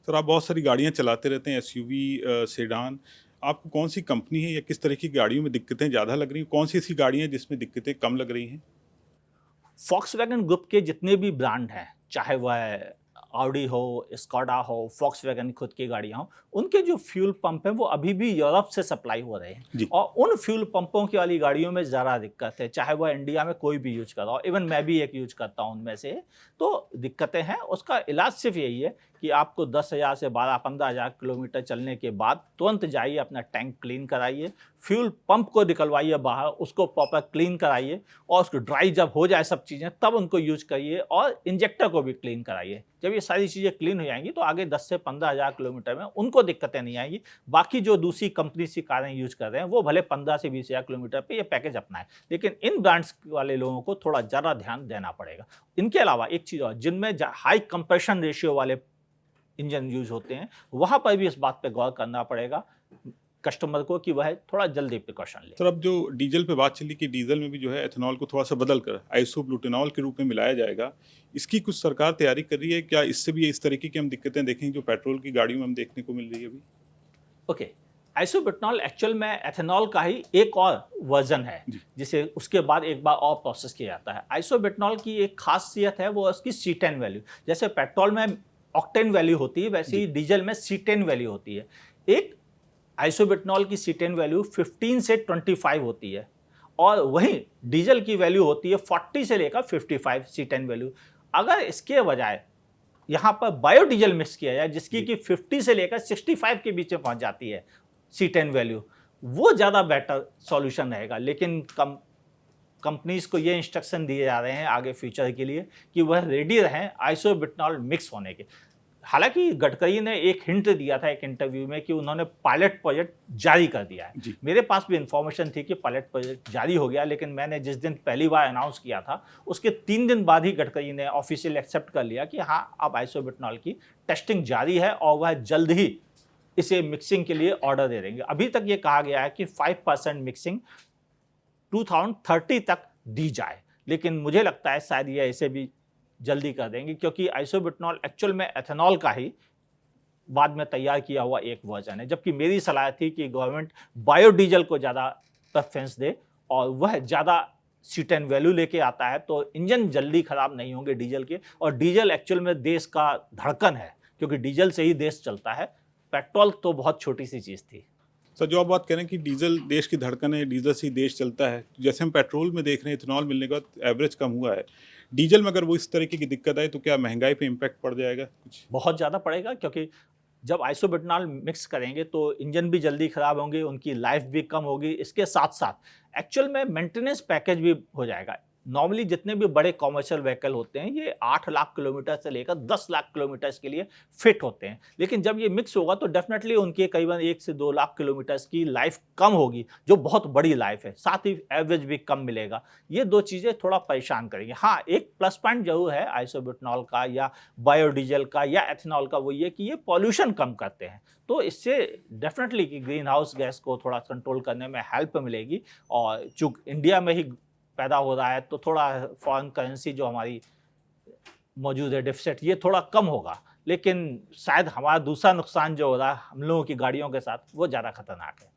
Sir, आप बहुत सारी गाड़ियाँ चलाते रहते हैं, एसयूवी, सेडान। आपको कौन-सी कंपनी है या किस तरह की गाड़ियों में दिक्कतें ज़्यादा लग रही हैं? कौन-सी ऐसी गाड़ियाँ हैं जिसमें दिक्कतें कम लग रही हैं? फ़ॉक्सवैगन ग्रुप के जितने भी ब्रांड हैं, चाहे वह ऑडी हो, स्कोडा हो, फ़ॉक्सवैगन खुद की गाड़ियाँ हों, उनके जो फ्यूल पंप हैं वो अभी भी यूरोप से सप्लाई हो रहे हैं जी। और उन फ्यूल पंपों की वाली गाड़ियों में ज़्यादा दिक्कत है, चाहे वह इंडिया में कोई भी यूज़ कर रहा हो, इवन मैं भी एक यूज़ करता हूँ उनमें से। तो दिक्कतें हैं, उसका इलाज सिर्फ़ यही है कि आपको 10,000 से 12-15,000 किलोमीटर चलने के बाद तुरंत जाइए, अपना टैंक क्लीन कराइए, फ्यूल पंप को निकलवाइए बाहर, उसको प्रॉपर क्लीन कराइए और उसको ड्राई जब हो जाए सब चीज़ें तब उनको यूज़ करिए और इंजेक्टर को भी क्लीन कराइए। जब ये सारी चीज़ें क्लीन हो जाएँगी तो आगे 10 से 15,000 किलोमीटर में उनको दिक्कतें नहीं आएँगी। बाकी जो दूसरी कंपनी की कारें यूज़ कर रहे हैं वो भले 15 से 20,000 किलोमीटर पे ये पैकेज अपनाएँ। लेकिन इन ब्रांड्स वाले लोगों को थोड़ा ज़्यादा ध्यान देना पड़ेगा। इनके अलावा एक चीज़ और, जिनमें हाई कंप्रेशन रेशियो वाले इंजन यूज़ होते हैं, वहाँ पर भी इस बात पे गौर करना पड़ेगा कस्टमर को कि वह थोड़ा जल्दी प्रिकॉशन ले। सर, अब जो डीज़ल पे बात चली कि डीज़ल में भी जो है एथेनॉल को थोड़ा-सा बदल कर आइसोब्यूटेनॉल के रूप में मिलाया जाएगा। इसकी कुछ सरकार तैयारी कर रही है? क्या इससे भी इस तरीके की हम दिक्कतें देखेंगे जो पेट्रोल की गाड़ियों में हम देखने को मिल रही है अभी? ओके, आइसोब्यूटेनॉल एक्चुअल में एथेनॉल का ही एक और वर्जन है, जी। जिसे उसके बाद एक बार और प्रोसेस किया जाता है। आइसोब्यूटेनॉल की एक खासियत है वो उसकी C10 वैल्यू। जैसे पेट्रोल में ऑक्टेन वैल्यू होती है, वैसे ही जी। डीजल में C10 वैल्यू होती है। एक आइसोब्यूटेनॉल की C10 वैल्यू 15 से 25 होती है और वहीं डीजल की वैल्यू होती है 40 से लेकर 55 C10 वैल्यू। अगर इसके बजाय यहाँ पर बायोडीजल मिक्स किया जाए जिसकी जी। कि 50 से लेकर 65 के बीच में पहुंच जाती है C10 वैल्यू, वो ज़्यादा बेटर सॉल्यूशन रहेगा। लेकिन कंपनीज को ये इंस्ट्रक्शन दिए जा रहे हैं आगे फ्यूचर के लिए कि वह रेडी रहें आइसोब्यूटेनॉल मिक्स होने के। हालांकि गडकरी ने एक हिंट दिया था एक इंटरव्यू में कि उन्होंने पायलट प्रोजेक्ट जारी कर दिया है। जी। मेरे पास भी इंफॉर्मेशन थी कि पायलट प्रोजेक्ट जारी हो गया, लेकिन मैंने जिस दिन पहली बार अनाउंस किया था उसके 3 दिन बाद ही गडकरी ने ऑफिशियल एक्सेप्ट कर लिया कि हाँ, अब आइसोब्यूटेनॉल की टेस्टिंग जारी है और वह जल्द ही इसे मिक्सिंग के लिए ऑर्डर दे देंगे। अभी तक ये कहा गया है कि 5% मिक्सिंग 2030 तक दी जाए, लेकिन मुझे लगता है शायद ये इसे भी जल्दी कर देंगे क्योंकि आइसोब्यूटेनॉल एक्चुअल में एथेनॉल का ही बाद में तैयार किया हुआ एक वर्जन है। जबकि मेरी सलाह थी कि गवर्नमेंट बायोडीजल को ज़्यादा प्रेफरेंस दे और वह ज़्यादा C10 वैल्यू लेके आता है तो इंजन जल्दी खराब नहीं होंगे डीजल के। और डीजल एक्चुअल में देश का धड़कन है क्योंकि डीजल से ही देश चलता है। पेट्रोल तो बहुत छोटी सी चीज़ थी। सर, जो आप बात कह रहे हैं कि डीज़ल देश की धड़कन है, डीज़ल से ही देश चलता है। जैसे हम पेट्रोल में देख रहे हैं इथेनॉल मिलने के बाद एवरेज कम हुआ है। डीज़ल में अगर वो इस तरीके की दिक्कत आए तो क्या महँगाई पे इम्पैक्ट पड़ जाएगा कुछ? बहुत ज़्यादा पड़ेगा क्योंकि जब आइसोब्यूटेनॉल मिक्स करेंगे तो इंजन भी जल्दी खराब होंगे, उनकी लाइफ भी कम होगी। इसके साथ-साथ एक्चुअल में मेंटेनेंस पैकेज भी हो जाएगा। नॉर्मली जितने भी बड़े कमर्शियल व्हीकल होते हैं ये 8 लाख किलोमीटर से लेकर 10 लाख किलोमीटर्स के लिए फिट होते हैं। लेकिन जब ये मिक्स होगा तो डेफिनेटली उनकी करीबन 1 से 2 लाख किलोमीटर्स की लाइफ कम होगी, जो बहुत बड़ी लाइफ है। साथ ही एवरेज भी कम मिलेगा। ये 2 चीज़ें थोड़ा परेशान करेंगी। हाँ, एक प्लस पॉइंट ज़रूर है आइसोब्यूटेनॉल का या बायोडीज़ल का या एथेनॉल का, वो ये कि ये पॉल्यूशन कम करते हैं। तो इससे डेफिनेटली कि ग्रीन हाउस गैस को थोड़ा कंट्रोल करने में हेल्प मिलेगी। और चूँकि इंडिया में ही पैदा हो रहा है तो थोड़ा फॉरेन करेंसी जो हमारी मौजूद है डेफिसिट, ये थोड़ा कम होगा। लेकिन शायद हमारा दूसरा नुकसान जो हो रहा है हम लोगों की गाड़ियों के साथ, वो ज़्यादा खतरनाक है।